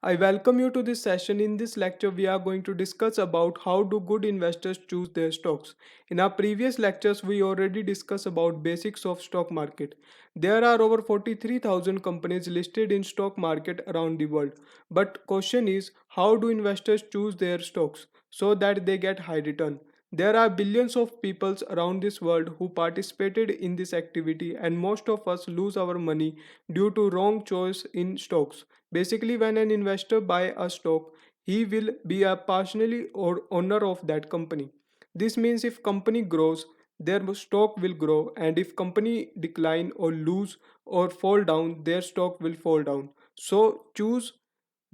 I welcome you to this session. In this lecture, we are going to discuss about how do good investors choose their stocks. In our previous lectures, we already discussed about basics of stock market. There are over 43,000 companies listed in stock market around the world. But question is, how do investors choose their stocks so that they get high return? There are billions of people around this world who participated in this activity, and most of us lose our money due to wrong choice in stocks. Basically, when an investor buy a stock, he will be a partially or owner of that company. This means if company grows, their stock will grow, and if company decline or lose or fall down, their stock will fall down. So choose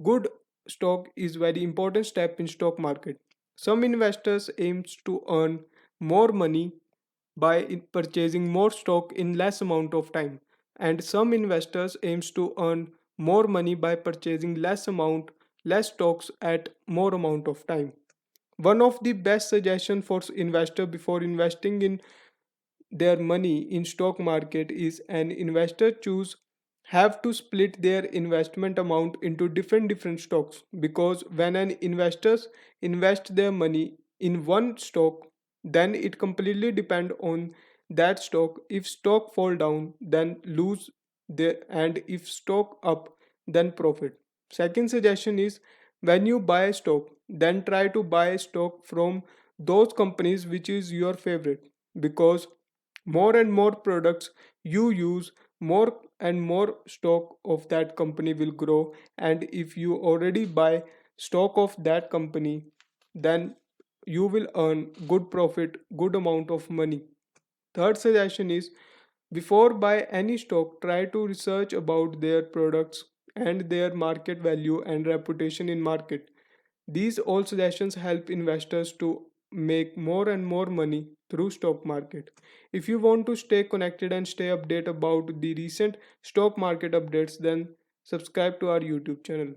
good stock is very important step in stock market. Some investors aims to earn more money by purchasing more stock in less amount of time, and some investors aims to earn more money by purchasing less stocks at more amount of time. One of the best suggestion for investor before investing in their money in stock market is an investor choose have to split their investment amount into different stocks, because when an investors invest their money in one stock, then it completely depend on that stock. If stock fall down, then lose the, and if stock up, then profit. Second suggestion is, when you buy stock, then try to buy stock from those companies which is your favorite, because more and more products you use, more and more stock of that company will grow. And if you already buy stock of that company, then you will earn good profit, good amount of money. Third suggestion is, before buy any stock, try to research about their products and their market value and reputation in market. These all suggestions help investors to make more and more money through stock market. If you want to stay connected and stay updated about the recent stock market updates, then subscribe to our YouTube channel.